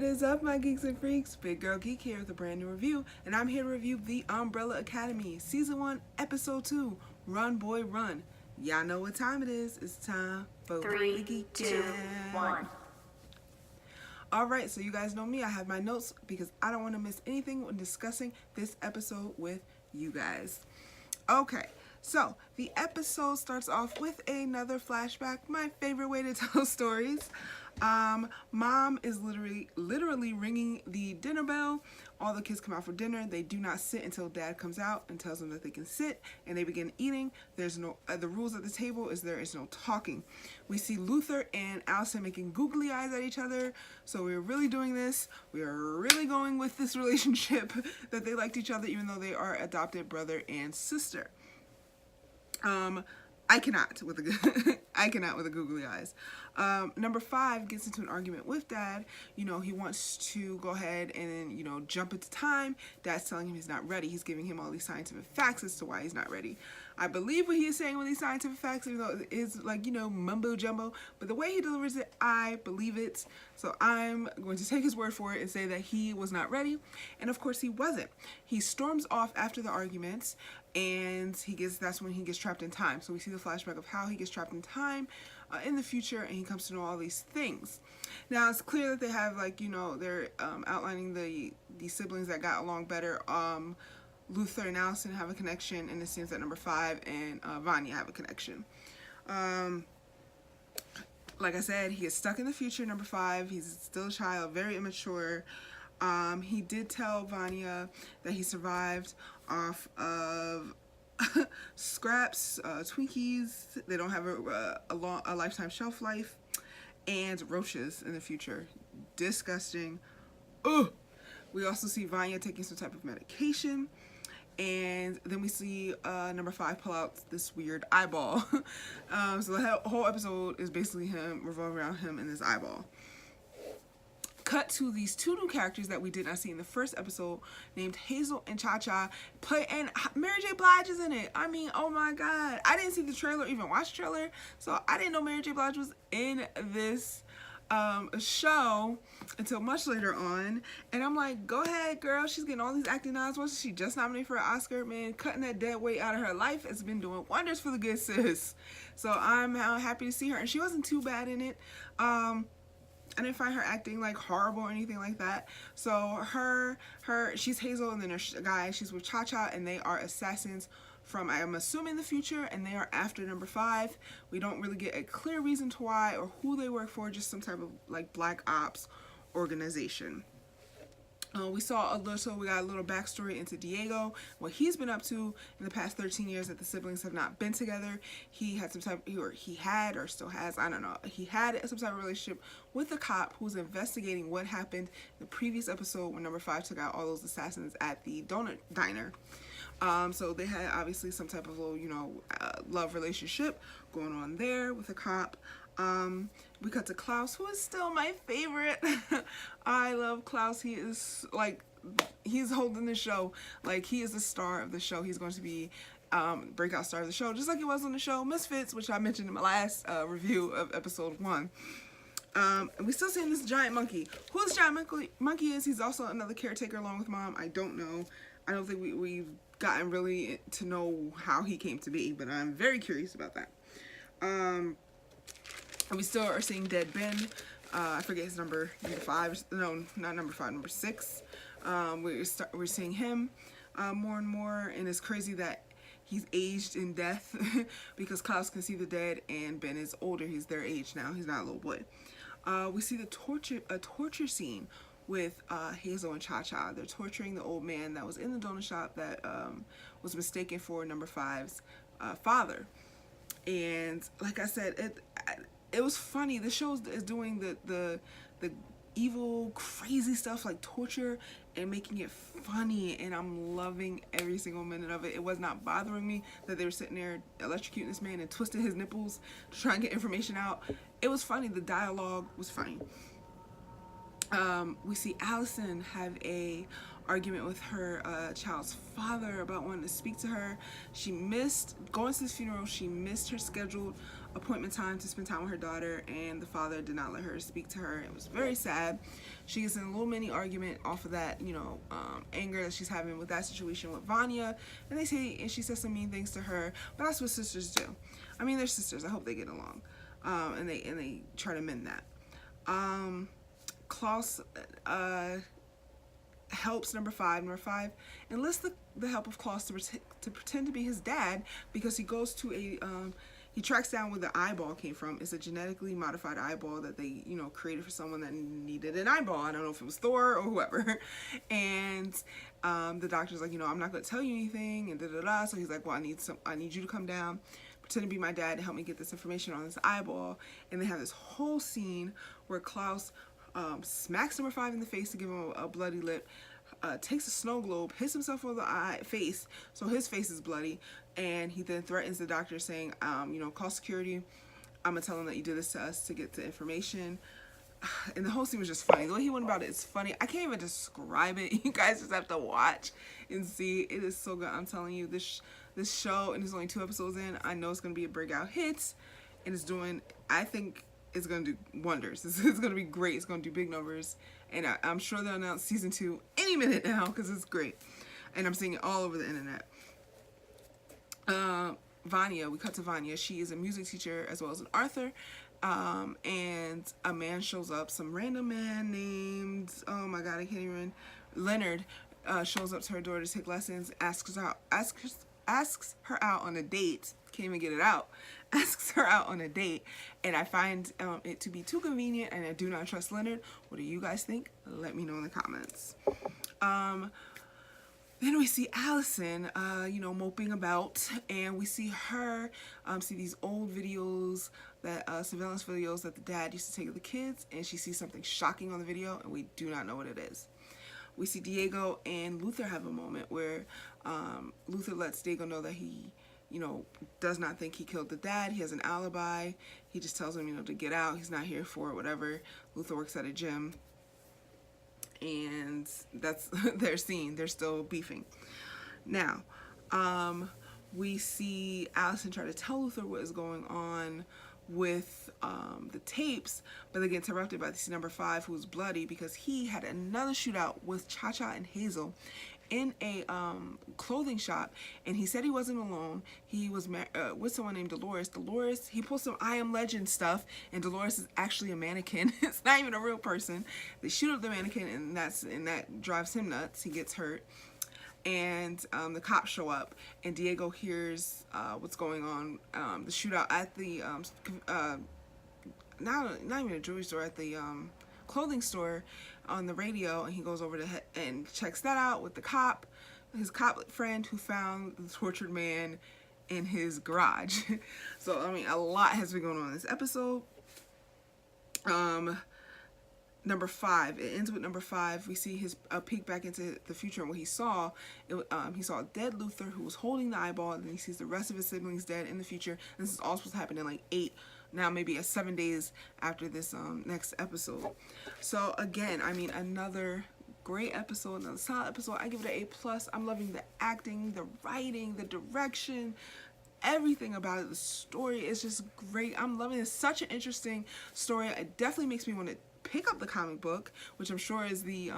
What is up, my geeks and freaks? Big Girl Geek here with a brand new review, and I'm here to review The Umbrella Academy, Season 1, Episode 2, Run Boy Run. Y'all know what time it is. It's time for 3, 2, 1. Alright, so you guys know me. I have my notes because I don't want to miss anything when discussing this episode with you guys. Okay, so the episode starts off with another flashback, my favorite way to tell stories. Mom is literally ringing the dinner bell. All the kids come out for dinner. They do not sit until Dad comes out and tells them that they can sit, and they begin eating. There's no the rules at the table is there is no talking. We see Luther and Allison making googly eyes at each other. So we're really doing this. We are really going with this relationship that they liked each other, even though they are adopted brother and sister. I cannot with the googly eyes. Number 5 gets into an argument with Dad. You know, he wants to go ahead and, you know, jump into time. Dad's telling him he's not ready. He's giving him all these scientific facts as to why he's not ready. I believe what he is saying with these scientific facts, even though it is like, you know, mumbo jumbo, but the way he delivers it, I believe it. So I'm going to take his word for it and say that he was not ready. And of course he wasn't. He storms off after the arguments, and that's when he gets trapped in time. So we see the flashback of how he gets trapped in time in the future, and he comes to know all these things. Now it's clear that they have, like, you know, they're outlining the siblings that got along better. Luther and Allison have a connection, and it seems that number 5 and Vanya have a connection. Like I said, he is stuck in the future, number 5. He's still a child, very immature. He did tell Vanya that he survived off of scraps, Twinkies. They don't have a lifetime shelf life, and roaches in the future. Disgusting. Ugh. We also see Vanya taking some type of medication, and then we see number 5 pull out this weird eyeball. So the whole episode is basically him revolving around him and this eyeball. Cut to these 2 new characters that we did not see in the first episode, named Hazel and Cha-Cha, and Mary J. Blige is in it. I mean, oh my god. I didn't see the trailer, even watch the trailer, so I didn't know Mary J. Blige was in this show until much later on. And I'm like, go ahead, girl. She's getting all these acting nods. Wasn't she just nominated for an Oscar? Man, cutting that dead weight out of her life has been doing wonders for the good sis. So I'm happy to see her, and she wasn't too bad in it. I didn't find her acting like horrible or anything like that. So she's Hazel, and then there's a guy, she's with Cha-Cha, and they are assassins from, I'm assuming, the future, and they are after number 5. We don't really get a clear reason to why or who they work for, just some type of like black ops organization. We got a little backstory into Diego, what he's been up to in the past 13 years that the siblings have not been together. He had some type, or he had, or still has, I don't know. He had some type of relationship with a cop who's investigating what happened in the previous episode when number 5 took out all those assassins at the donut diner. So they had obviously some type of little, you know, love relationship going on there with a cop. We cut to Klaus, who is still my favorite. I love Klaus. He is like, he's holding the show. Like, he is the star of the show. He's going to be breakout star of the show, just like he was on the show Misfits, which I mentioned in my last review of episode 1. And we still seeing this giant monkey. Who this giant monkey is? He's also another caretaker along with Mom. I don't know. I don't think we've gotten really to know how he came to be, but I'm very curious about that. And we still are seeing dead Ben. I forget his number 5. No, not number 5, number 6. We're seeing him more and more, and it's crazy that he's aged in death because Klaus can see the dead, and Ben is older. He's their age now. He's not a little boy. We see a torture scene with Hazel and Cha-Cha. They're torturing the old man that was in the donut shop that was mistaken for number 5's father. And like I said, it was funny. The show is doing the evil, crazy stuff like torture and making it funny, and I'm loving every single minute of it. It was not bothering me that they were sitting there electrocuting this man and twisting his nipples to try and get information out. It was funny. The dialogue was funny. We see Allison have a argument with her child's father about wanting to speak to her. She missed going to this funeral. She missed her scheduled appointment time to spend time with her daughter, and the father did not let her speak to her. It was very sad. She gets in a little mini argument off of that, anger that she's having with that situation with Vanya, and she says some mean things to her. But that's what sisters do. I mean, they're sisters. I hope they get along, and they try to mend that. Klaus helps number five enlists the help of Klaus to pretend to be his dad, because he goes to he tracks down where the eyeball came from. It's a genetically modified eyeball that they created for someone that needed an eyeball. I don't know if it was Thor or whoever. And the doctor's like, I'm not going to tell you anything, and da-da-da. So he's like, well, I need you to come down, pretend to be my dad, to help me get this information on this eyeball. And they have this whole scene where Klaus smacks number five in the face to give him a bloody lip, takes a snow globe, hits himself over the face, so his face is bloody, and he then threatens the doctor, saying, call security, I'm gonna tell him that you did this to us to get the information. And the whole scene was just funny. The way he went about it is funny. I can't even describe it. You guys just have to watch and see. It is so good. I'm telling you, this show, and there's only 2 episodes in, I know it's gonna be a breakout hit, and it's doing, I think it's gonna do wonders. It's gonna be great. It's gonna do big numbers, and I'm sure they'll announce season 2 any minute now, because it's great, and I'm seeing it all over the internet. Vanya, we cut to Vanya. She is a music teacher as well as an author, and a man shows up. Some random man named, oh my god, I can't even, Leonard, shows up to her door to take lessons. Asks her out on a date. Can't even get it out. Asks her out on a date, and I find it to be too convenient, and I do not trust Leonard. What do you guys think? Let me know in the comments. Then we see Allison, moping about, and we see her see these old videos, that surveillance videos that the dad used to take of the kids, and she sees something shocking on the video, and we do not know what it is. We see Diego and Luther have a moment where Luther lets Diego know that he does not think he killed the dad. He has an alibi. He just tells him, to get out. He's not here for it, whatever. Luther works at a gym. And that's their scene. They're still beefing. Now, we see Allison try to tell Luther what is going on with the tapes, but they get interrupted by number 5, who's bloody because he had another shootout with Cha-Cha and Hazel in a clothing shop, and he said he wasn't alone. He was with someone named Dolores. Dolores, he pulls some I Am Legend stuff, and Dolores is actually a mannequin. It's not even a real person. They shoot up the mannequin, and that drives him nuts. He gets hurt, and the cops show up, and Diego hears what's going on. The shootout at the not even a jewelry store, at the clothing store, on the radio, and he goes over and checks that out with his cop friend, who found the tortured man in his garage. So I mean, a lot has been going on in this episode. Number 5, it ends with number 5. We see his peek back into the future, and what he saw, he saw a dead Luther who was holding the eyeball, and then he sees the rest of his siblings dead in the future. And this is all supposed to happen in like 8, now maybe 7 days after this next episode. So again, I mean, another great episode, another solid episode. I give it an A+. I'm loving the acting, the writing, the direction, everything about it. The story is just great. I'm loving it. It's such an interesting story. It definitely makes me want to pick up the comic book, which I'm sure is the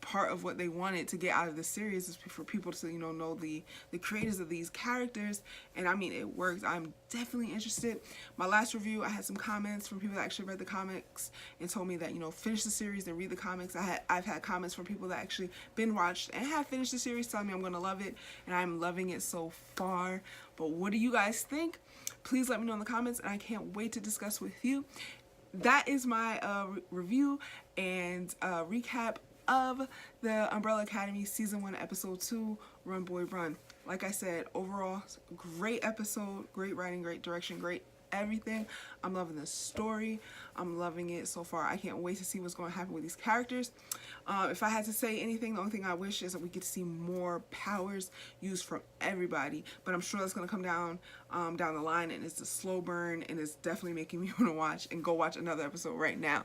part of what they wanted to get out of the series, is for people to know the creators of these characters. And I mean, it works. I'm definitely interested. My last review, I had some comments from people that actually read the comics and told me that finish the series and read the comics. I've had comments from people that actually binge watched and have finished the series telling me I'm gonna love it, and I'm loving it so far. But what do you guys think? Please let me know in the comments, and I can't wait to discuss with you. That is my review and recap of the Umbrella Academy Season 1, Episode 2, Run Boy Run. Like I said, overall, great episode, great writing, great direction, great everything. I'm loving the story. I'm loving it so far. I can't wait to see what's going to happen with these characters. If I had to say anything, the only thing I wish is that we get to see more powers used from everybody. But I'm sure that's going to come down the line, and it's a slow burn, and it's definitely making me want to watch and go watch another episode right now.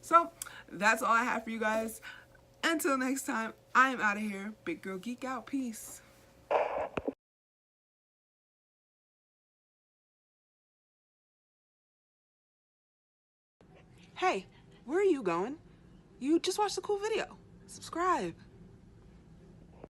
So that's all I have for you guys. Until next time, I am out of here. Big girl geek out. Peace. Hey, where are you going? You just watched a cool video. Subscribe.